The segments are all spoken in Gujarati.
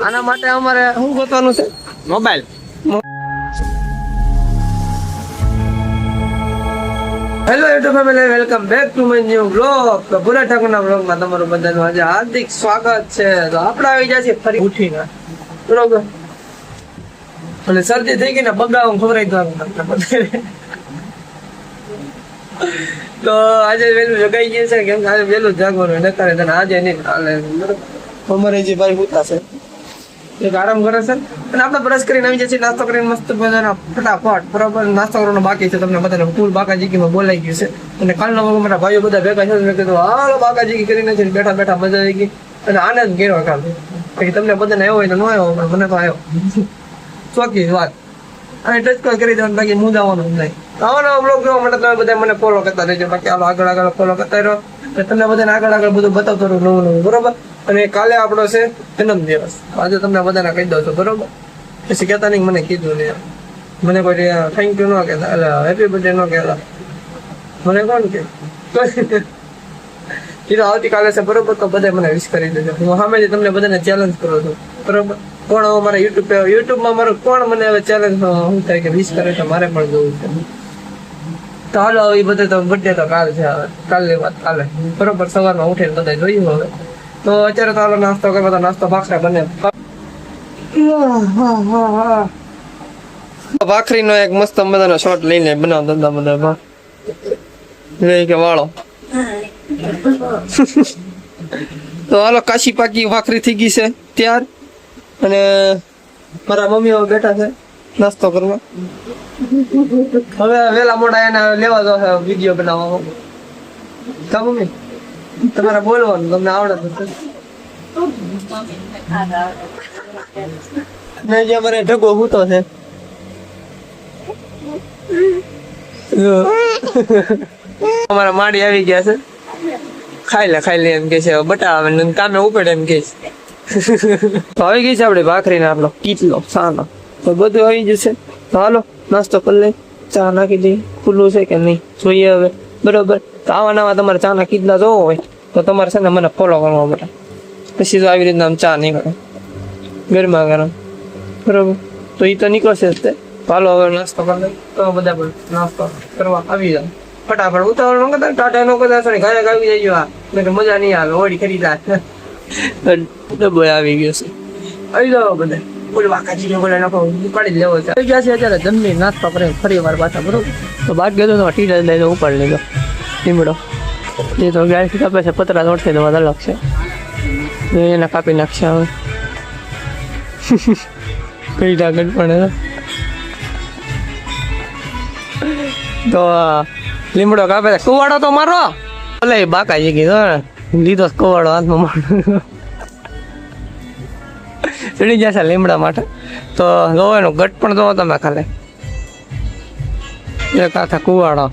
આના માટે અમારે શું ગોતવાનું છે? Mobile. Hello YouTube family, welcome back to my new vlog. તો ભૂરા ઠાકોરના વ્લોગમાં તમારું બધાનું આજે હાર્દિક સ્વાગત છે. તો આપણે આવી જાય છે ફરી ઉઠીને, બરોબર. અને શરદી થઈ ગઈ ને બગાવું ખવડાવી દઉં તમને બધાને. તો આજે વહેલું જગાઈ ગયું છે, કેમ કે આજે વહેલું જાગવાનું નકારે તને આજે નહીં હાલે. અમારે જે ભાઈ ઉતા છે એક આરામ કરે છે અને આપણે બ્રશ કરીને આવી જાય છે, નાસ્તો કરીને મસ્ત બધાના ફટાફટ બરાબર નાસ્તો કરવાનો બાકી છે. તમને બધાને ફૂલ બાકાજીકીમાં બોલાઈ ગયું છે અને કાલનો વગર મારા ભાઈઓ બધા ભેગા છે. મેં કીધું હાલો બાકાજીકી કરીને છે, બેઠા બેઠા મજા આવી ગઈ અને આનંદ કર્યો કાલ. તમને બધાને આવ્યો હોય તો ન આવ્યો, પણ મને તો આવ્યો. ચોકી વાત અને ટચ કોલ કરી દેવાનું, બાકી મુદાવાનું નહીં. આવા બ્લોગ જોવા માટે તમે બધા મને ફોલો કરતા રહેજો. બાકી હાલો આગળ આગળ ફોલો કરતા રહ્યો, તમને બધાને આગળ આગળ બધું બતાવતો રહું નવું નવું, બરોબર. અને કાલે આપણો છે જન્મદિવસ, આજે તમને બધાને કહી દઉં છું, બરોબર. પછી કહેતા નહીં મને કીધું ને, મને કોઈ થેન્ક યુ ન કહેતા, એટલે હેપી બર્થડે ન કહેતા, મને કોણ કે કીધું આવતીકાલે છે, બરોબર. તો બધા મને વિશ કરી દેજો. હું સામેથી તમને બધાને ચેલેન્જ કરું છું, બરોબર. કોણ મારા યુટ્યુબમાં મારું કોણ મને હવે ચેલેન્જ શું થાય કે વિશ કરે તો મારે પણ જોવું છે. તો હાલો એ બધે તો બર્થડે તો કાલ છે, હવે કાલની વાત કાલે, બરોબર. સવારમાં ઉઠીને બધા જોયું હવે. તો અત્યારે તો હાલો નાસ્તો કરવા, તો નાસ્તો ભાખરા બને. ભાખરીનો એક મસ્ત મજાનો શોટ લઈને બનાવતા બધા કે વાળો. તો હાલો કાશી પાકી ભાખરી થઈ ગઈ છે ત્યાર, અને મારા મમ્મીઓ બેઠા છે નાસ્તો કરવા. હવે વેલા મોડા એને લેવા દો વિડીયો બનાવવામાં. કા મમ્મી તમારે બોલવાનું તમને આવડે ને જે અમારે ઢગો હૂતો છે. અમારા માડી આવી ગયા છે, ખાઈ લે એમ કે છે, બટાવે કામે ઉપડે એમ કે છે. આવી ગઈ છે આપણે ભાખરી ને આપણો કીટલો સાનો, તો બધું આવી જશે. તો હાલો નાસ્તો કરી લઈ, ચા નાખી દઈ. ખુલ્લું છે કે નહીં જોઈએ હવે, બરોબર. તો આવા નવા તમારે ચા ના કીટલા જોવો હોય તો તમારે છે ને મને ફોલો કરવા માટે. પછી તો આવી રીતના ચા નીકળે ગરમા ગરમ, બરોબર. તો એ તો નીકળશે જ તે. હાલો હવે નાસ્તો કરી લઈ. તો બધા પણ નાસ્તો કરવા આવી જાય ફટાફટ. ઉતાવળ ન કરતા, ટાટા ન કરતા, સોરી ગાયક આવી જાય. આ મજા નહીં આવે, ઓડી ખરીદા ડબ્બો આવી ગયો છે. આવી જાવ બધા બોલ વાકાજી બોલે નાખો ઉપાડી લેવો છે. આવી ગયા છે અત્યારે જમની નાસ્તો કરે ફરી વાર પાછા, બરોબર. તો બાદ ગયો તો ટીચર લઈને ઉપાડી લીધો લીમડો. એ તો ગાય કાપે છે, પતરા તોડશે તો વાત અલગ છે, એને કાપી નાખશે હવે. કઈ ડાગટ પણ તો લીમડો કાપે છે. કુવાડો તો મારો ભલે બાકાજી કીધો લીધો કુવાડો હાથમાં મારો ચડી જશે લીમડા માટે. તો જોવો એનો ગટ પણ જોવો તમે ખાલી, એક હાથે કુવાડો.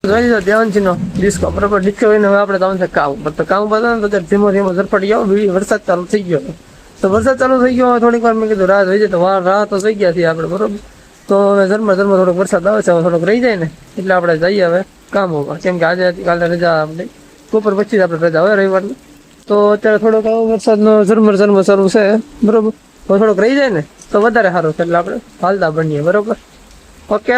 જોઈ લીધો દેવાનજી નો ડિસ્કો, બરોબર. ડિસ્કો હોય ને હવે આપણે જવાનું છે કામ ઉપર. તો કામ ઉપર ને બધા ધીમો ધીમો ઝડપટી આવો. વરસાદ ચાલુ થઈ ગયો, તો વરસાદ ચાલુ થઈ ગયો. થોડીક વાર મેં કીધું રાહ થઈ જાય, તો રાહ તો થઈ ગયા છીએ આપણે, બરોબર. તો હવે ધર્મ થોડોક વરસાદ આવે છે, હવે થોડોક રહી જાય ને એટલે આપણે જઈએ હવે કામ ઉપર. કેમ કે આજે કાલે રજા આપણે બપોર પછી જ આપણે રજા હોય રવિવારની. તો અત્યારે થોડોક વરસાદનો ઝરમર શરૂ છે, બરોબર. હવે થોડોક રહી જાય ને તો વધારે સારું છે, એટલે આપણે હાલતા બનીએ, બરોબર. ઓકે,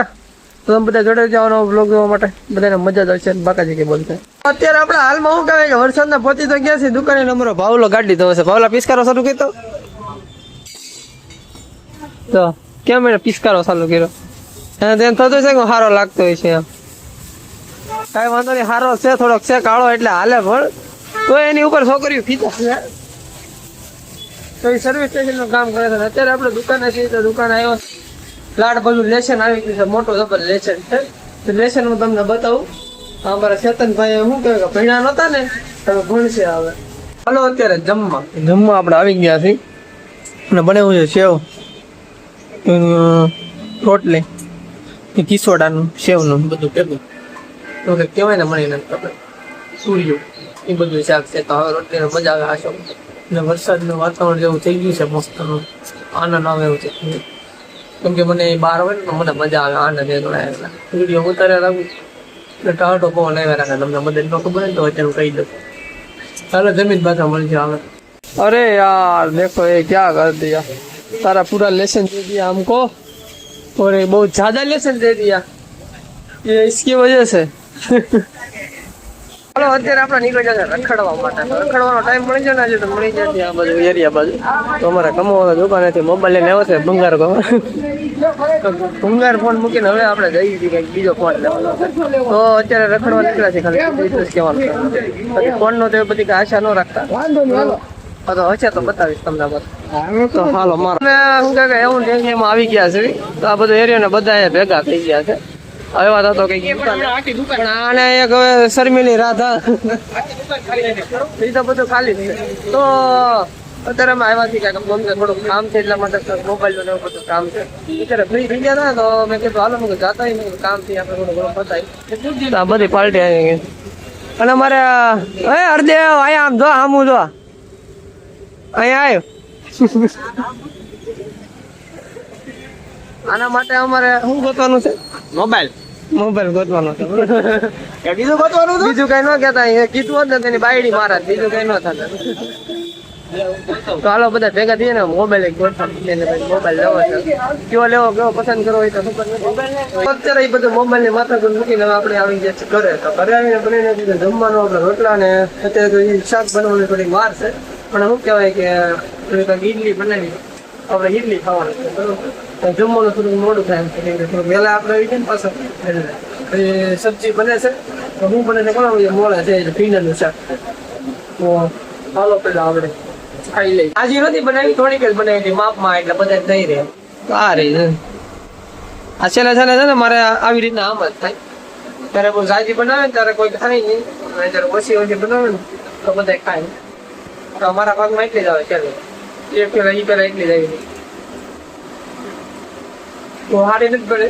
તો તમે બધા જોડે જવાનો બ્લોગ જોવા માટે બધાને મજા જ આવશે. બાકાજી કે બોલશે અત્યારે આપણે હાલમાં શું કહેવાય કે વરસાદના પહોંચી તો ગયા છે દુકાને. અમારો ભાવલો ગાડી તો હશે, ભાવલા પિસ્કારો શરૂ કર્યો તો કેમ એને પિસ્કારો ચાલુ કર્યો? એને તેમ થતું છે કે સારો લાગતો હોય છે એમ. કાંઈ વાંધો નહીં, સારો છે, થોડોક છે કાળો એટલે હાલે, પણ તો એની ઉપર છોકરીઓ ફીતા છે. તો એ સર્વિસ સ્ટેશનનું કામ કરે છે. અત્યારે આપણે દુકાને છીએ, તો દુકાન આવ્યો લાડ બધું લેસન આવી ગયું છે, મોટો જબર લેસન છે. તો લેસન હું તમને બતાવું. અમારા ચેતનભાઈ શું કહે કે ભણ્યા નહોતા ને તમે ભણશે હવે. હાલો અત્યારે જમવા આપણે આવી ગયા છીએ અને બનાવ્યું છે સેવ, રોટલી, કિસોડાનું, સેવનું બધું ભેગું. તો કે કહેવાય ને મને આપણે સૂર્યું એ બધું શાક છે. તો હવે રોટલીને મજા આવે આશો. અને વરસાદનું વાતાવરણ જેવું થઈ ગયું છે, મસ્તનું આનંદ આવે એવું છે. કેમ કે મને બહાર હોય ને તો મને મજા આવે આનંદ એટલે વિડીયો ઉતારે રાખું એટલે ટાટો પવન આવ્યા રાખે તમને મદદ ન ખબર હોય તો અત્યારે કહી દઉં ચાલો જમીન પાછા મળશે આવે अरे यार देखो ये क्या कर दिया सारा पूरा लेसन दे दिया हमको और ये बहुत ज्यादा लेसन दे दिया ये इसकी वजह से ચાલો અત્યારે આપણે નીકળી જશે રખડવા માટે રખડવાનો ટાઈમ મળી જાય ને આજે તો મળી જાય આ બાજુ એરિયા બાજુ તો અમારે કમાવાના દુકાનેથી મોબાઈલ લઈને આવ્યો છે ભંગાર ભંગાર ફોન મૂકીને હવે આપણે જઈએ છીએ કંઈક બીજો ફોન લેવાનો તો અત્યારે રખડવા નીકળ્યા છે ખાલી કહેવાનું પછી ફોનનો તો બધી કઈ આશા ન રાખતા તો હશે તો બતાવીશ તમને તો હાલો મારો શું કે એવું એમાં આવી ગયા છે તો આ બધો એરિયા ને બધા ભેગા થઈ ગયા છે હવે વાત હતો કઈ પણ આને એક હવે શર્મિલી રાધા એ તો બધું ખાલી છે તો અત્યારે અમે આવ્યા છીએ ગમશે થોડુંક કામ છે એટલા માટે મોબાઈલ નું એવું બધું કામ છે અત્યારે ફ્રી થઈ ગયા હતા તો મેં કીધું હાલો મેં જાતા નહીં કામ થી આપણે થોડું ઘણું બતાવી આ બધી પાર્ટી આવી ગઈ અને અમારે હરદેવ અહીંયા આમ જો આમું જો અહીંયા આવ્યો આના માટે અમારે શું ગોતવાનું છે મોબાઈલ ગોતવાનો છે બીજું ગોતવાનું બીજું કઈ ન કહેતા કીધું હોત ને તેની બાયડી મારા બીજું કઈ ન થતા તો હાલો બધા ભેગા થઈએ ને મોબાઈલ એક મોબાઈલ લેવો છે કેવો લેવો કેવો પસંદ કરવો હોય તો અત્યારે એ બધું મોબાઈલ ની માથા પર મૂકીને આપણે આવી ગયા છે ઘરે તો ઘરે આવીને બનાવીને દીધું જમવાનું આપણે રોટલા ને અત્યારે તો એ શાક બનાવવાની થોડી વાર છે પણ શું કહેવાય કે ઈડલી બનાવી આપણે ઈડલી ખાવાનું છે બરોબર જમવાનું થોડું મોડું થાય થોડું વહેલા આપણે આવી જાય ને પાછળ સબ્જી બને છે તો હું બને છે કોણ મોડે છે ભીંડાનું શાક તો હાલો પેલા આપણે ખાઈ લઈ આજે નથી બનાવી થોડીક જ બનાવી માપમાં એટલે બધા થઈ રહે તો આ રહી છે આ છેલ્લે છે ને મારે આવી રીતના આમ જ થાય ત્યારે બહુ સાજી બનાવે ને ત્યારે કોઈ ખાય નહીં જયારે ઓછી બનાવે ને તો બધા ખાય તો અમારા ભાગમાં એટલી જ આવે ચાલો એક પેલા ઈ પેલા એટલી જ આવી તો હારી નથી પડે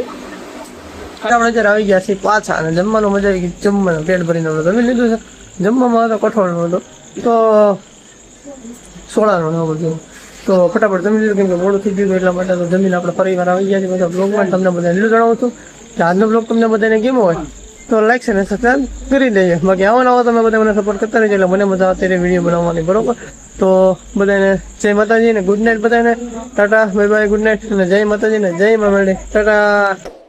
આપણે અત્યારે આવી ગયા છીએ પાછા અને જમવાનું મજા આવી ગઈ જમવાનું પેટ ભરીને જમી લીધું છે જમવામાં હતો કઠોળનો હતો તો સોળાનો ન બધું તો ફટાફટ જમી લીધું કેમ કે મોડું થઈ ગયું એટલા માટે તો જમીન આપણે ફરી વાર આવી ગયા છે બધા બ્લોગમાં તમને બધા એટલું જણાવું છું કે આજનો બ્લોગ તમને બધાને કેમ હોય તો લાઈક છે ને સબસ્ક્રાઈબ કરી દઈએ બાકી આવો નવો તમે બધા મને સપોર્ટ કરતા રહેજો એટલે મને મજા અત્યારે વિડીયો બનાવવાની બરોબર તો બધાને જય માતાજી ને ગુડ નાઇટ બધાને Tata bye bye good night અને જય માતાજી ને જય મા મેળી ટાટા